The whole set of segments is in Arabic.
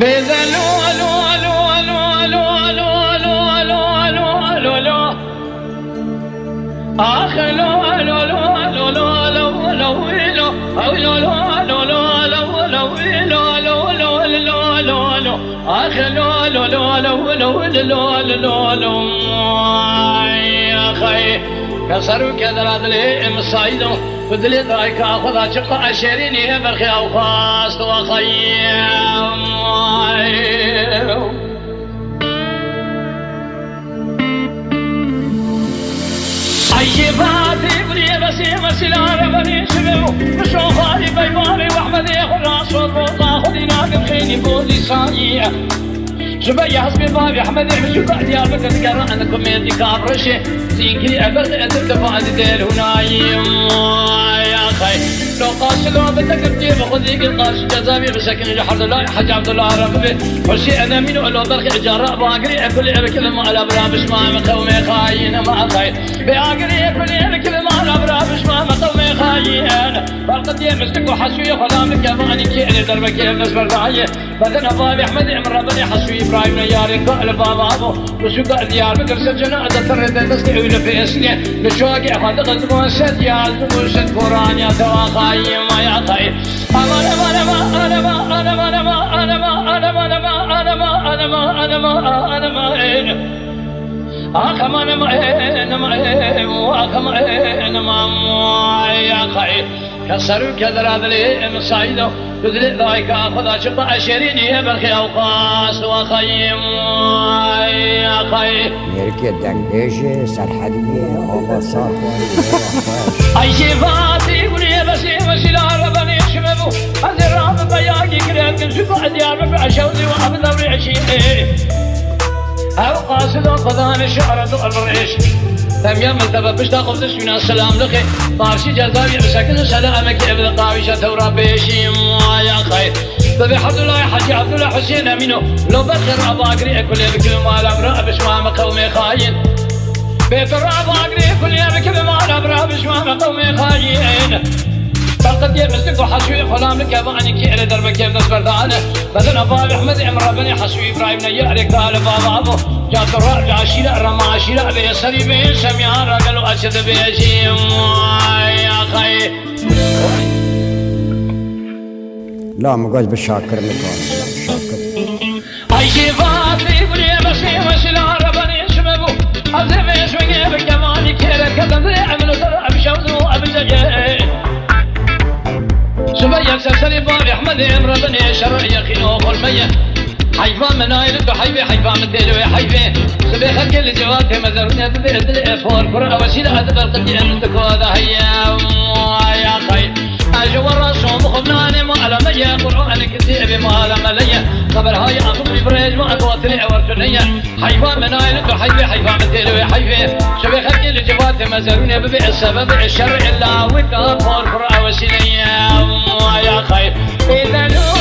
بذلو الو الو الو الو الو الو الو الو الو الو اخ الو الو الو الو الو الو الو الو الو الو الو الو الو اخ الو الو الو الو الو الو الو يا اخي كسروا كذا لي مصايدو بدلي ضايك اخذ اشقى عشريني برخي او خاص وخيم عيباتي بني بسي مسلار بني شبو مشو خالي بيباري واحمد ياخذ راس والروضه خذي ناقم خيني بودي صايع شبي حسبي بابي احمد يمشي بعد يا بكر تقرا انكم يدي كابرشه زينكي ابد اترتفع ديل هنايم يا اخي لو قاش لو بدك تجيب خذيك القاش جزامي بسكن الحرد لا حاج عبد الله ربي وشي انا من لو ضرك اجراء باقري اكل كل ما على برامج ما قومي خاين ما خاين باقري كل كل ما على برامج ما قومي خاين فقد يمسك وحسوي خلامك يا ماني كي دربك بس برضايه بدنا بابي احمد امر ربي حسوي ابراهيم ياري قال بابا ابو وسوق ديار بكر سجنا ذكر تستعيل في اسنه لشوقي اخذ قدم سد يا وسد قران يا توا خايم يا خايم انا يا خايم كسروا كذا لي مصايدو بدلي ضايك اخذ اشقى عشريني برخي اوقاس وخيم يا خيم يركي دنجيجي سرحدية الله صافي اي شفاتي بني بسي مسلار بني شمبو ازراب بياقي كريت شفا ديار بعشوذي وعبد الرعشي او قاصد قضان الشعر الريش تم يوم التبب بش تاخذ من السلام لخي طارشي جزاوي بسكن سلامك ابن طاوشة ثورة بيشي يا خير طبي عبد الله حجي عبد الله حسين امينو لو بخير اباقري كل بكل مال امرأ بشمام قومي خاين بيت الراب اقري كل بكل مال امرأ بشمام قومي خاين فقد يمسك وحسوي خلامك يا باني كي دربك يا نصبر دانه بدن ابا احمد امر بني حسوي ابراهيم نياري قال بابا ابو جات الرعد عشيره رمى عشيره بيسري بيسم يا رجل واسد بيجيم يا خي لا مقعد بالشاكر مكان شاكر اي شفاتي بني بسي مسلار بني شمبو عزم يسوي بكمالي كيرك كذا عملوا ترى بشوذو ابزجي شبيك سلسلي بابي احمد امر بني شرع يخينو خلميه حيفا منايل بحيفي حيفا مديلو حيفي سبي خلق الجوات مزرني تدري فور قرا وسيله ادبر قد عندك هذا هيا يا خير اجو الرسوم خبناني ما علم يا قران كتيب ما علم لي قبل هاي اخذ بريج ما اتوتري ورتنيه حيفا منايل بحيفي حيفا مديلو حيفي سبي خلق الجوات مزرني بسبب الشرع الا وكا فور قرا وسيله يا خير اذا لو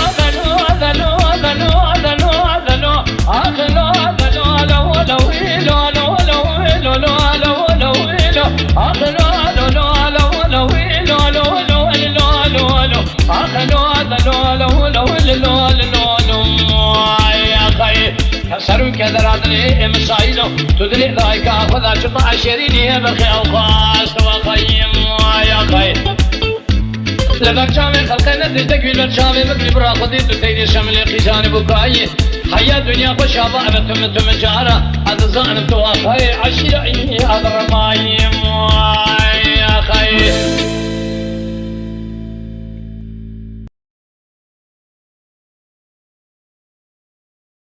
كسروا كذا لي مصايدو تدري ضايك اخذ اشقى عشريني برخي اوقاس وخيم يا خير لبرشامي خلقنا تشتكي لبرشامي مثل براخذي تتيدي شملي خيزاني بكاي حيا الدنيا خشابة تم جارة هذا الظالم توافي عشيرة هذا الرماي